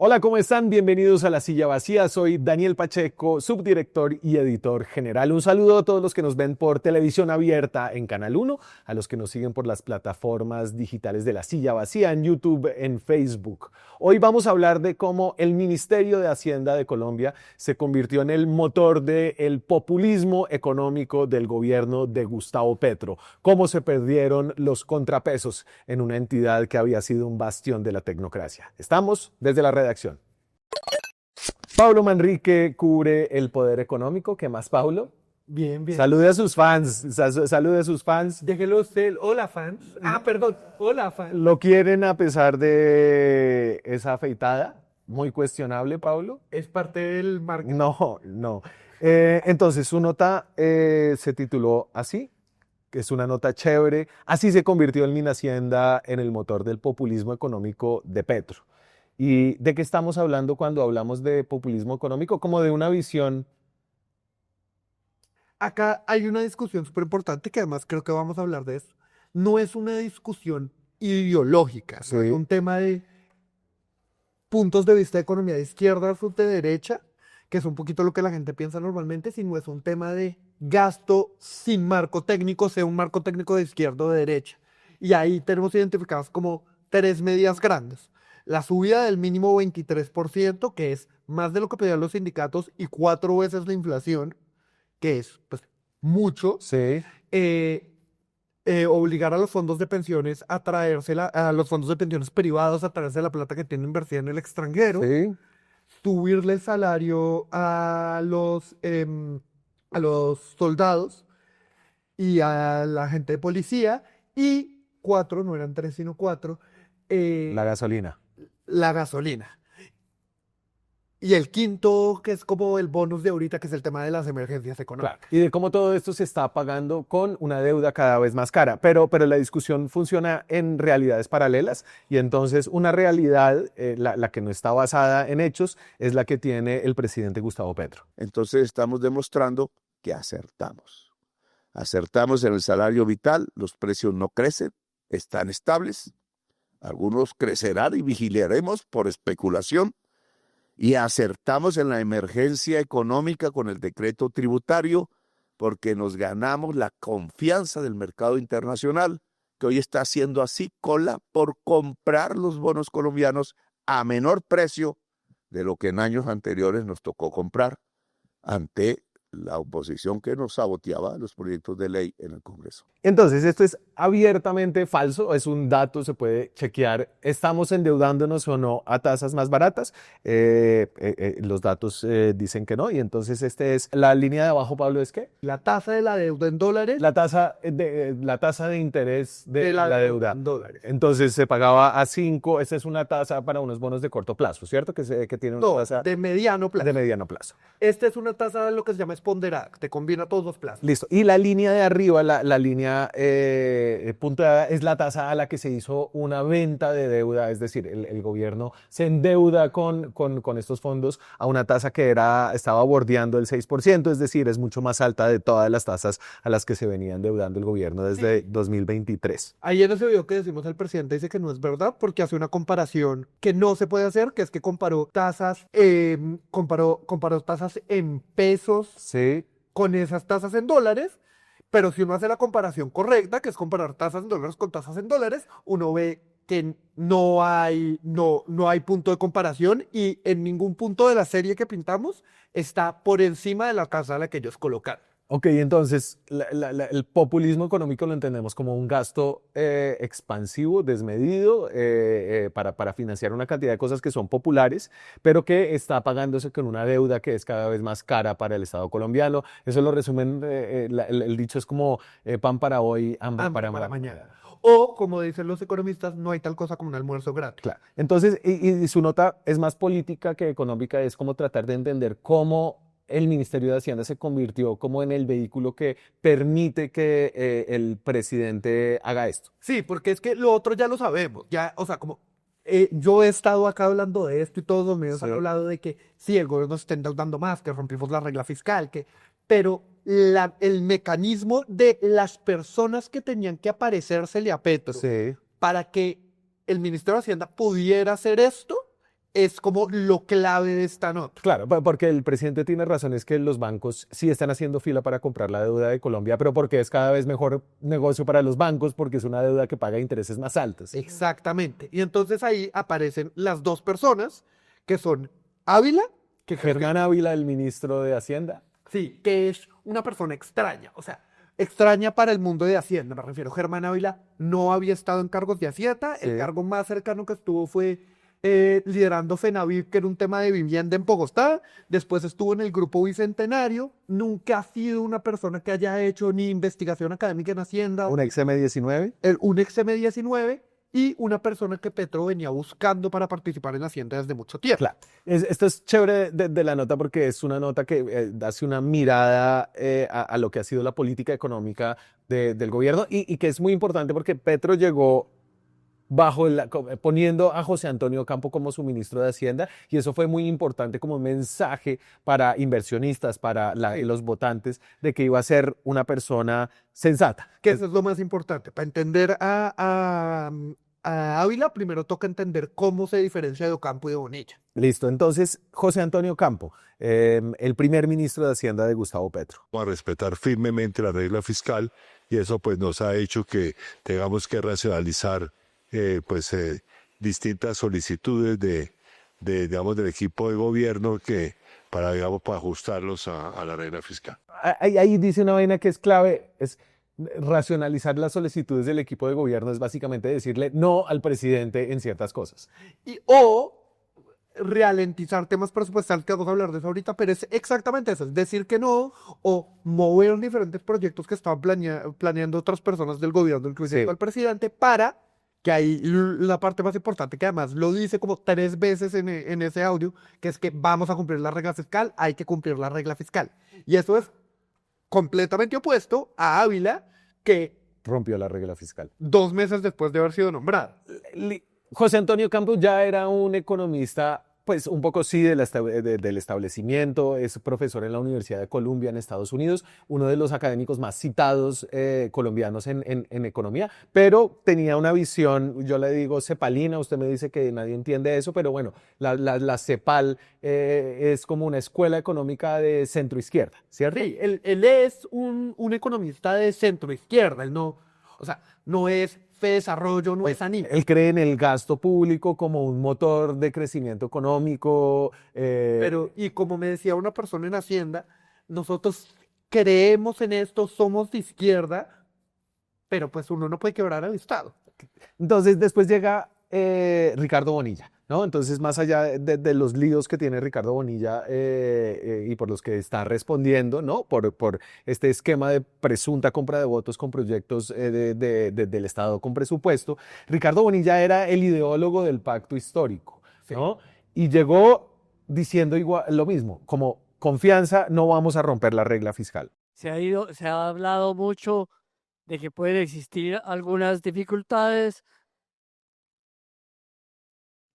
Hola, ¿cómo están? Bienvenidos a La Silla Vacía. Soy Daniel Pacheco, subdirector y editor general. Un saludo a todos los que nos ven por televisión abierta en Canal 1, a los que nos siguen por las plataformas digitales de La Silla Vacía, en YouTube, en Facebook. Hoy vamos a hablar de cómo el Ministerio de Hacienda de Colombia se convirtió en el motor del populismo económico del gobierno de Gustavo Petro. Cómo se perdieron los contrapesos en una entidad que había sido un bastión de la tecnocracia. Estamos desde la redacción. Pablo Manrique cubre el poder económico. ¿Qué más, Pablo? Bien, bien. Salude a sus fans. Salude a sus fans. Déjelo usted. Hola, fans. Perdón. Hola, fans. ¿Lo quieren a pesar de esa afeitada? Muy cuestionable, Pablo. Es parte del marketing. No. Entonces, su nota se tituló así, que es una nota chévere. Así se convirtió el Minhacienda en el motor del populismo económico de Petro. ¿Y de qué estamos hablando cuando hablamos de populismo económico? Como de una visión. Acá hay una discusión súper importante que además creo que vamos a hablar de eso. No es una discusión ideológica, no es Sí. un tema de puntos de vista de economía de izquierda o de derecha, que es un poquito lo que la gente piensa normalmente, sino es un tema de gasto sin marco técnico, sea un marco técnico de izquierda o de derecha. Y ahí tenemos identificados como tres medidas grandes. La subida del mínimo 23%, que es más de lo que pedían los sindicatos, y 4 veces la inflación, que es pues mucho. Sí. Obligar a los fondos de pensiones a a los fondos de pensiones privados a traerse la plata que tienen invertida en el extranjero, Sí. subirle el salario a los soldados y a la gente de policía, y cuatro, no eran tres sino cuatro, La gasolina. la gasolina. Y el quinto, que es como el bonus de ahorita, que es el tema de las emergencias económicas. Claro. Y de cómo todo esto se está pagando con una deuda cada vez más cara. Pero la discusión funciona en realidades paralelas. Y entonces una realidad, la que no está basada en hechos, es la que tiene el presidente Gustavo Petro. Entonces estamos demostrando que acertamos. Acertamos en el salario vital, los precios no crecen, están estables. Algunos crecerán y vigilaremos por especulación. Y acertamos en la emergencia económica con el decreto tributario porque nos ganamos la confianza del mercado internacional, que hoy está haciendo así cola por comprar los bonos colombianos a menor precio de lo que en años anteriores nos tocó comprar ante la oposición que nos saboteaba los proyectos de ley en el Congreso. Entonces, esto es abiertamente falso, es un dato, se puede chequear. ¿Estamos endeudándonos o no a tasas más baratas? Los datos dicen que no. Y entonces, la línea de abajo, Pablo, ¿es qué? La tasa de la deuda en dólares. La tasa de interés de la deuda. En dólares. Entonces, se pagaba a 5. Esa es una tasa para unos bonos de corto plazo, ¿cierto? Que tiene una No, tasa de mediano plazo. de mediano plazo. Esta es una tasa de lo que se llama ponderada, que te combina todos los plazos. Listo. Y la línea de arriba, la línea puntuada, es la tasa a la que se hizo una venta de deuda, es decir, el gobierno se endeuda con estos fondos a una tasa que estaba bordeando el 6%, es decir, es mucho más alta de todas las tasas a las que se venía endeudando el gobierno desde 2023. Ahí en ese video que decimos, el presidente dice que no es verdad porque hace una comparación que no se puede hacer, que es que comparó tasas en pesos Sí. con esas tasas en dólares, pero si uno hace la comparación correcta, que es comparar tasas en dólares con tasas en dólares, uno ve que no hay punto de comparación, y en ningún punto de la serie que pintamos está por encima de la tasa a la que ellos colocaron. Ok, entonces el populismo económico lo entendemos como un gasto expansivo, desmedido, para financiar una cantidad de cosas que son populares, pero que está pagándose con una deuda que es cada vez más cara para el Estado colombiano. Eso lo resumen, el dicho es como pan para hoy, hambre para mañana. O, como dicen los economistas, no hay tal cosa como un almuerzo gratis. Claro. Entonces, y su nota es más política que económica, es como tratar de entender cómo el Ministerio de Hacienda se convirtió como en el vehículo que permite que el presidente haga esto. Sí, porque es que lo otro ya lo sabemos. Ya, o sea, como yo he estado acá hablando de esto y todos los medios han hablado de que sí, el gobierno se está endeudando más, que rompimos la regla fiscal, pero el mecanismo de las personas que tenían que aparecérsele a Petro Sí. para que el Ministerio de Hacienda pudiera hacer esto es como lo clave de esta nota. Claro, porque el presidente tiene razón, es que los bancos sí están haciendo fila para comprar la deuda de Colombia, pero porque es cada vez mejor negocio para los bancos, porque es una deuda que paga intereses más altos. Exactamente. Y entonces ahí aparecen las dos personas que son Ávila, que Germán Ávila, el ministro de Hacienda. sí, que es una persona extraña, o sea, extraña para el mundo de Hacienda, me refiero. Germán Ávila no había estado en cargos de Hacienda, el Sí. cargo más cercano que estuvo fue liderando FENAVIP, que era un tema de vivienda en Bogotá, después estuvo en el Grupo Bicentenario, nunca ha sido una persona que haya hecho ni investigación académica en Hacienda, Un ex M19. un ex M19 y una persona que Petro venía buscando para participar en Hacienda desde mucho tiempo. Claro, esto es chévere de la nota porque es una nota que hace una mirada a lo que ha sido la política económica del gobierno y que es muy importante porque Petro llegó poniendo a José Antonio Campo como su ministro de Hacienda y eso fue muy importante como mensaje para inversionistas, para los votantes, de que iba a ser una persona sensata. Que eso es lo más importante. Para entender a Ávila, primero toca entender cómo se diferencia de Ocampo y de Bonilla. Listo, entonces José Antonio Campo, el primer ministro de Hacienda de Gustavo Petro. Vamos a respetar firmemente la regla fiscal y eso pues nos ha hecho que tengamos que racionalizar distintas solicitudes digamos, del equipo de gobierno para ajustarlos a la regla fiscal. Ahí dice una vaina que es clave, es racionalizar las solicitudes del equipo de gobierno, es básicamente decirle no al presidente en ciertas cosas. O ralentizar temas presupuestales, que vamos a hablar de eso ahorita, pero es exactamente eso, es decir que no, o mover diferentes proyectos que estaban planeando otras personas del gobierno, incluyendo Sí. al presidente, para que ahí la parte más importante, que además lo dice como 3 veces en ese audio, que es que vamos a cumplir la regla fiscal, hay que cumplir la regla fiscal. Y eso es completamente opuesto a Ávila, que Rompió la regla fiscal. 2 meses después de haber sido nombrado. José Antonio Campos ya era un economista, pues un poco sí del establecimiento, es profesor en la Universidad de Columbia en Estados Unidos, uno de los académicos más citados colombianos en economía, pero tenía una visión, yo le digo cepalina, usted me dice que nadie entiende eso, pero bueno, la CEPAL es como una escuela económica de centro izquierda, ¿cierto? Sí, él es un economista de centro izquierda, él no, o sea, no es fe desarrollo, no es anime. Él cree en el gasto público como un motor de crecimiento económico. Pero, y como me decía una persona en Hacienda, nosotros creemos en esto, somos de izquierda, pero pues uno no puede quebrar al Estado. Entonces después llega Ricardo Bonilla, ¿no? Entonces más allá de los líos que tiene Ricardo Bonilla y por los que está respondiendo, ¿no? Por este esquema de presunta compra de votos con proyectos del Estado con presupuesto, Ricardo Bonilla era el ideólogo del pacto histórico, ¿no? Y llegó diciendo igual, lo mismo, como confianza, no vamos a romper la regla fiscal. Se ha hablado mucho de que pueden existir algunas dificultades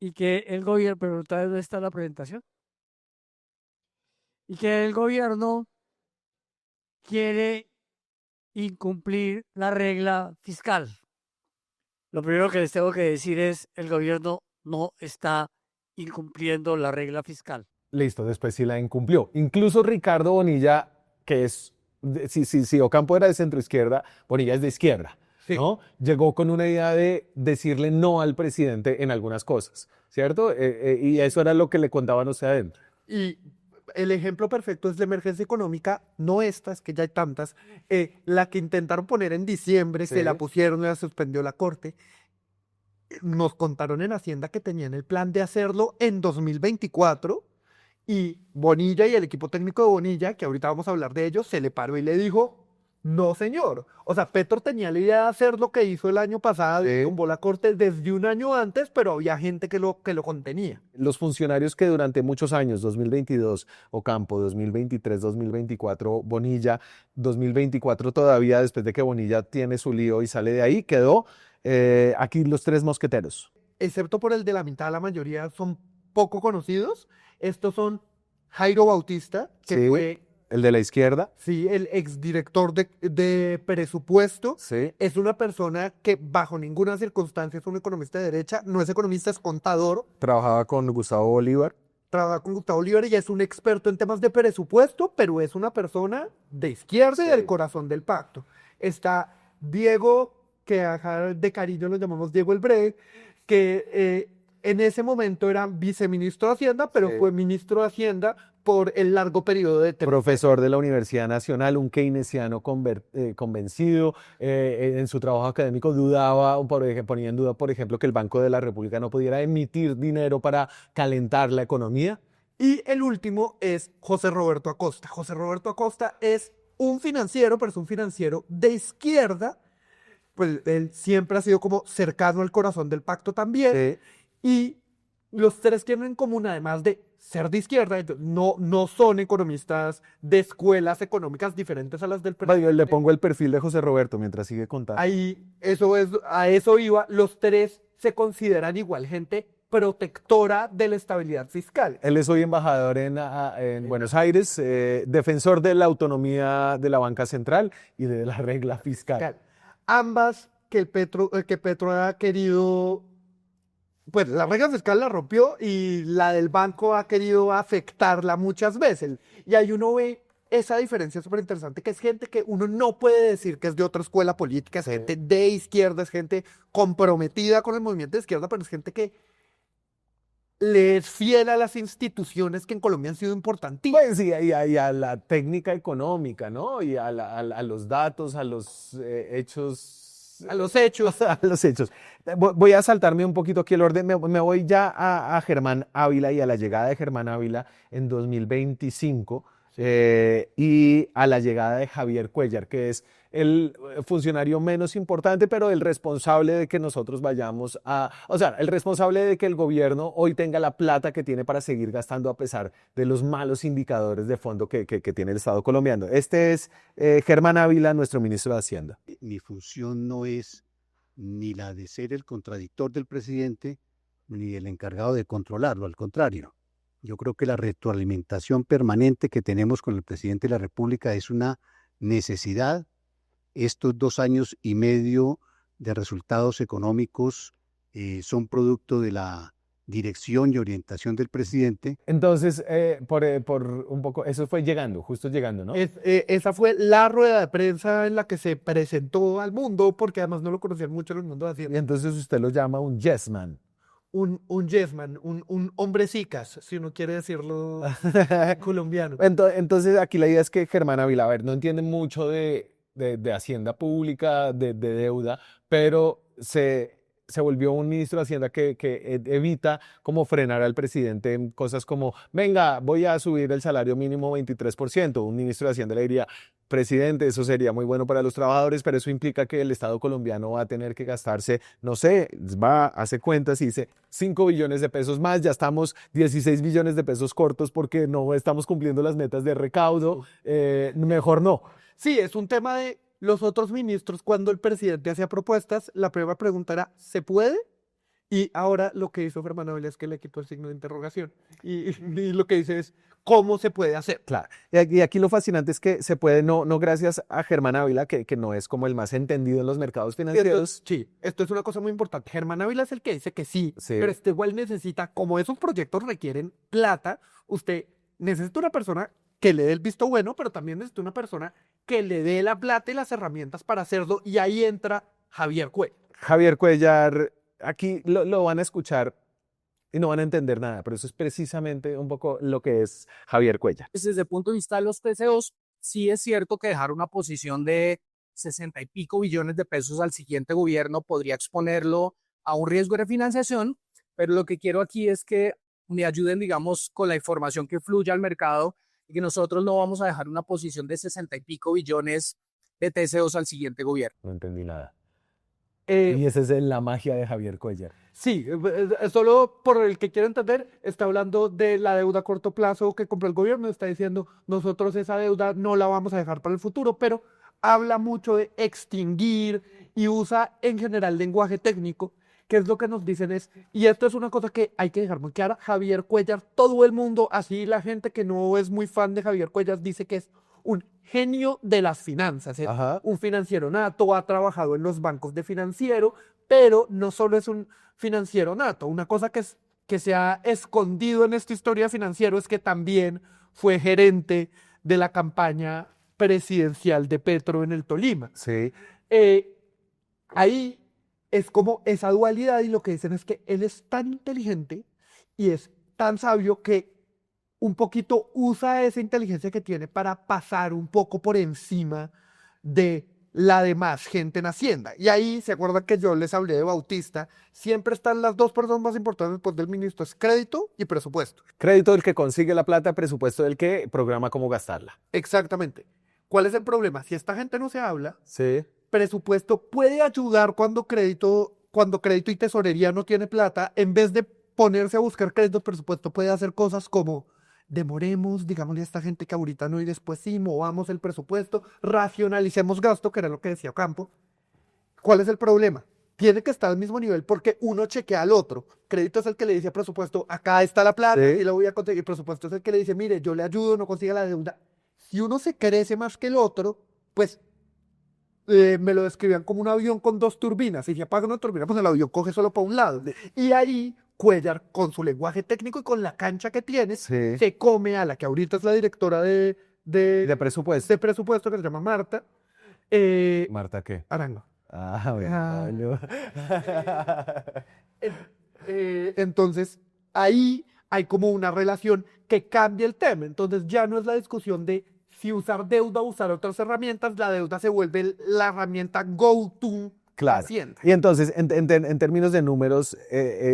y que el gobierno, pero tal vez no está en la presentación, y que el gobierno quiere incumplir la regla fiscal. Lo primero que les tengo que decir es, el gobierno no está incumpliendo la regla fiscal. Listo, después sí la incumplió. Incluso Ricardo Bonilla, que es, si Ocampo era de centro izquierda, Bonilla es de izquierda, Sí. ¿no? Llegó con una idea de decirle no al presidente en algunas cosas, ¿cierto? Y eso era lo que le contaban a usted adentro. Y el ejemplo perfecto es la emergencia económica, no esta, es que ya hay tantas, la que intentaron poner en diciembre, Sí. se la pusieron, la suspendió la Corte. Nos contaron en Hacienda que tenían el plan de hacerlo en 2024 y Bonilla y el equipo técnico de Bonilla, que ahorita vamos a hablar de ellos, se le paró y le dijo, no señor. O sea, Petro tenía la idea de hacer lo que hizo el año pasado, Sí. tumbó la Corte desde un año antes, pero había gente que lo contenía. Los funcionarios que durante muchos años, 2022 Ocampo, 2023, 2024 Bonilla, 2024 todavía después de que Bonilla tiene su lío y sale de ahí, quedó aquí los tres mosqueteros. Excepto por el de la mitad, la mayoría son poco conocidos. Estos son Jairo Bautista, que Sí. fue El de la izquierda. Sí, el exdirector de presupuesto Sí. es una persona que bajo ninguna circunstancia es un economista de derecha, no es economista, es contador, Trabajaba con Gustavo Bolívar. trabaja con Gustavo Bolívar y ya es un experto en temas de presupuesto, pero es una persona de izquierda y del corazón del pacto. Está Diego, que acá de cariño lo llamamos Diego el Breve, que en ese momento era viceministro de Hacienda, pero Sí. fue ministro de Hacienda por el largo periodo de tiempo. Profesor de la Universidad Nacional, un keynesiano convencido. En su trabajo académico dudaba, ponía en duda, por ejemplo, que el Banco de la República no pudiera emitir dinero para calentar la economía. Y el último es José Roberto Acosta. José Roberto Acosta es un financiero, pero es un financiero de izquierda. Pues él siempre ha sido como cercano al corazón del pacto también. Sí. Y los tres tienen en común, además de ser de izquierda, entonces, no son economistas de escuelas económicas diferentes a las del Yo presidente. le pongo el perfil de José Roberto mientras sigue contando. Ahí, a eso iba. Los tres se consideran igual gente protectora de la estabilidad fiscal. Él es hoy embajador en Buenos Aires, defensor de la autonomía de la banca central y de la regla fiscal. Ambas que Petro ha querido, pues la regla fiscal la rompió y la del banco ha querido afectarla muchas veces. Y ahí uno ve esa diferencia súper interesante, que es gente que uno no puede decir que es de otra escuela política, es gente de izquierda, es gente comprometida con el movimiento de izquierda, pero es gente que le es fiel a las instituciones que en Colombia han sido importantísimas. Pues sí, y a la técnica económica, ¿no? Y a los datos, a los hechos. A los hechos. A los hechos. Voy a saltarme un poquito aquí el orden. Me voy ya a Germán Ávila y a la llegada de Germán Ávila en 2025 y a la llegada de Javier Cuéllar, que es el funcionario menos importante, pero el responsable de que nosotros vayamos o sea, el responsable de que el gobierno hoy tenga la plata que tiene para seguir gastando a pesar de los malos indicadores de fondo que tiene el Estado colombiano. Este es Germán Ávila, nuestro ministro de Hacienda. Mi función no es ni la de ser el contradictor del presidente, ni el encargado de controlarlo, al contrario. Yo creo que la retroalimentación permanente que tenemos con el presidente de la República es una necesidad. Estos 2 años y medio de resultados económicos son producto de la dirección y orientación del presidente. Entonces, por un poco, eso fue llegando, justo llegando, ¿no? Esa fue la rueda de prensa en la que se presentó al mundo, porque además no lo conocían mucho en el mundo de Y Hacienda. entonces usted lo llama un yes man. Un yes man, un hombre sicas, si uno quiere decirlo colombiano. Entonces, aquí la idea es que Germán Ávila, a ver, no entiende mucho de Hacienda Pública, de deuda, pero se volvió un ministro de Hacienda que evita como frenar al presidente en cosas como, venga, voy a subir el salario mínimo 23%. Un ministro de Hacienda le diría, presidente, eso sería muy bueno para los trabajadores, pero eso implica que el Estado colombiano va a tener que gastarse, no sé, hace cuentas y dice 5 billones de pesos más, ya estamos 16 billones de pesos cortos porque no estamos cumpliendo las metas de recaudo, mejor no. Sí, es un tema de los otros ministros. Cuando el presidente hacía propuestas, la primera pregunta era, ¿se puede? Y ahora lo que hizo Germán Ávila es que le quitó el signo de interrogación. Y lo que dice es, ¿cómo se puede hacer? Claro. Y aquí lo fascinante es que se puede, no gracias a Germán Ávila, que no es como el más entendido en los mercados financieros. Esto es una cosa muy importante. Germán Ávila es el que dice que sí, Sí. pero este igual necesita, como esos proyectos requieren plata, usted necesita una persona que le dé el visto bueno, pero también necesita una persona que le dé la plata y las herramientas para hacerlo, y ahí entra Javier Cuéllar. Javier Cuéllar, aquí lo van a escuchar y no van a entender nada, pero eso es precisamente un poco lo que es Javier Cuéllar. Desde el punto de vista de los TCOs, sí es cierto que dejar una posición de 60 y pico billones de pesos al siguiente gobierno podría exponerlo a un riesgo de refinanciación, pero lo que quiero aquí es que me ayuden, digamos, con la información que fluya al mercado y que nosotros no vamos a dejar una posición de 60 y pico billones de TCOs al siguiente gobierno. No entendí nada. Eh, Y esa es la magia de Javier Cuéllar. Sí, solo por el que quiere entender, está hablando de la deuda a corto plazo que compró el gobierno, está diciendo, nosotros esa deuda no la vamos a dejar para el futuro, pero habla mucho de extinguir y usa en general lenguaje técnico ¿qué es lo que nos dicen? Y esto es una cosa que hay que dejar muy clara, Javier Cuellar, todo el mundo, así la gente que no es muy fan de Javier Cuellar, dice que es un genio de las finanzas, es Ajá. un financiero nato, ha trabajado en los bancos de financiero, pero no solo es un financiero nato, una cosa que se ha escondido en esta historia financiera es que también fue gerente de la campaña presidencial de Petro en el Tolima. Sí. Ahí es como esa dualidad y lo que dicen es que él es tan inteligente y es tan sabio que un poquito usa esa inteligencia que tiene para pasar un poco por encima de la demás gente en Hacienda. Y ahí, ¿se acuerdan que yo les hablé de Bautista? Siempre están las dos personas más importantes después del ministro, es crédito y presupuesto. Crédito del que consigue la plata, presupuesto del que programa cómo gastarla. Exactamente. ¿Cuál es el problema? Si esta gente no se habla, Sí. presupuesto puede ayudar cuando crédito y tesorería no tiene plata, en vez de ponerse a buscar crédito, presupuesto puede hacer cosas como demoremos, digámosle a esta gente que ahorita no y después sí, movamos el presupuesto, racionalicemos gasto, que era lo que decía Campo. ¿Cuál es el problema? Tiene que estar al mismo nivel porque uno chequea al otro. Crédito es el que le dice a presupuesto, acá está la plata, Sí. y lo voy a conseguir. Presupuesto es el que le dice, mire, yo le ayudo, no consiga la deuda. Si uno se crece más que el otro, pues me lo describían como un avión con dos turbinas. Si se apaga una turbina, pues el avión coge solo para un lado. Y ahí Cuellar, con su lenguaje técnico y con la cancha que tiene, Sí. se come a la que ahorita es la directora De de presupuesto. presupuesto, que se llama Marta Marta, ¿qué? Arango. Ah, bueno. Ah. Entonces, ahí hay como una relación que cambia el tema. Entonces, ya no es la discusión de si usar deuda o usar otras herramientas, la deuda se vuelve la herramienta go-to Claro. Hacienda. Y entonces, en términos de números,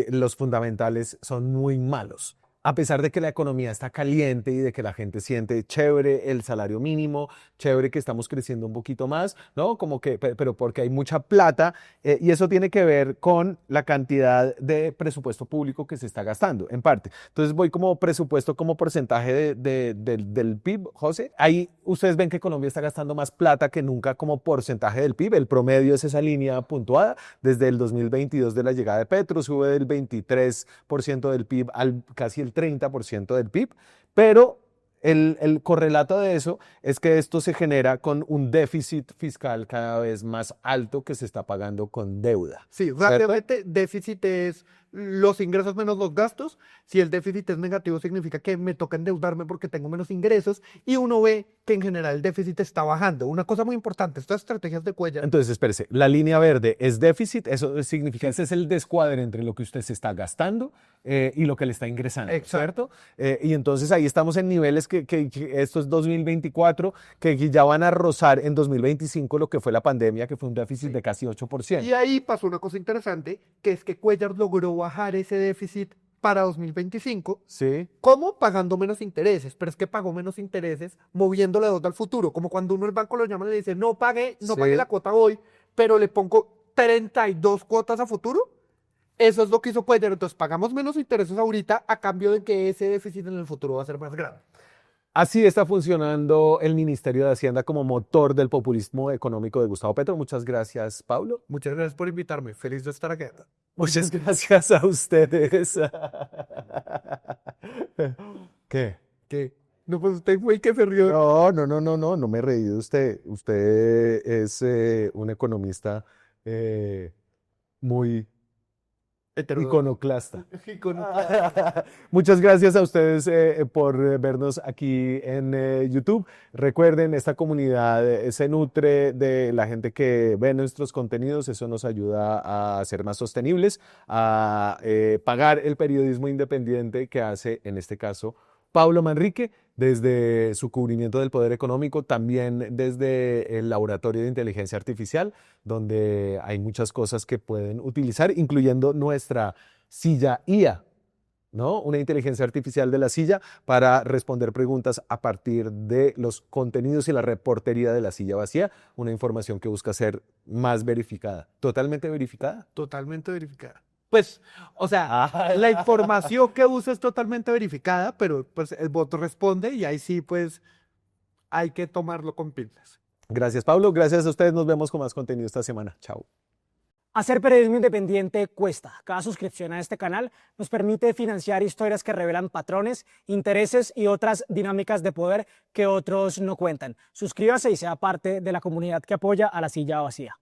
los fundamentales son muy malos. A pesar de que la economía está caliente y de que la gente siente chévere el salario mínimo, chévere que estamos creciendo un poquito más, ¿no? Como que, pero porque hay mucha plata y eso tiene que ver con la cantidad de presupuesto público que se está gastando, en parte. Entonces voy como presupuesto, como porcentaje del PIB, José. Ahí ustedes ven que Colombia está gastando más plata que nunca como porcentaje del PIB. El promedio es esa línea puntuada. Desde el 2022 de la llegada de Petro sube del 23% del PIB al casi el 30% del PIB, pero el correlato de eso es que esto se genera con un déficit fiscal cada vez más alto que se está pagando con deuda. Sí, rápidamente, déficit es los ingresos menos los gastos. Si el déficit es negativo, significa que me toca endeudarme porque tengo menos ingresos. Y uno ve que en general el déficit está bajando. Una cosa muy importante, estas estrategias de Cuellar. Entonces, espérese, la línea verde es déficit, eso significa, ese es el descuadre entre lo que usted se está gastando y lo que le está ingresando, Exacto. ¿cierto? Y entonces ahí estamos en niveles que esto es 2024, que ya van a rozar en 2025 lo que fue la pandemia, que fue un déficit de casi 8%. Y ahí pasó una cosa interesante, que es que Cuellar logró bajar ese déficit para 2025. Sí. ¿Cómo? Pagando menos intereses. Pero es que pagó menos intereses moviendo la deuda al futuro. Como cuando uno el banco lo llama y le dice, no pague Sí. la cuota hoy, pero le pongo 32 cuotas a futuro. Eso es lo que hizo Cuellar. Entonces pagamos menos intereses ahorita a cambio de que ese déficit en el futuro va a ser más grande. Así está funcionando el Ministerio de Hacienda como motor del populismo económico de Gustavo Petro. Muchas gracias, Pablo. Muchas gracias por invitarme. Feliz de estar aquí. Muchas gracias a ustedes. ¿Qué? ¿Qué? No, pues usted fue el que se rió. No me he reído. Usted es un economista muy iconoclasta. Muchas gracias a ustedes por vernos aquí en YouTube. Recuerden, esta comunidad se nutre de la gente que ve nuestros contenidos. Eso nos ayuda a ser más sostenibles, a pagar el periodismo independiente que hace, en este caso, Pablo Manrique, desde su cubrimiento del poder económico, también desde el Laboratorio de Inteligencia Artificial, donde hay muchas cosas que pueden utilizar, incluyendo nuestra silla IA, ¿no? Una inteligencia artificial de la silla para responder preguntas a partir de los contenidos y la reportería de la silla vacía, una información que busca ser más verificada. ¿Totalmente verificada? Totalmente verificada. Pues, o sea, la información que usa es totalmente verificada, pero pues el voto responde y ahí sí, pues, hay que tomarlo con pinzas. Gracias, Pablo. Gracias a ustedes. Nos vemos con más contenido esta semana. Chao. Hacer periodismo independiente cuesta. Cada suscripción a este canal nos permite financiar historias que revelan patrones, intereses y otras dinámicas de poder que otros no cuentan. Suscríbase y sea parte de la comunidad que apoya a La Silla Vacía.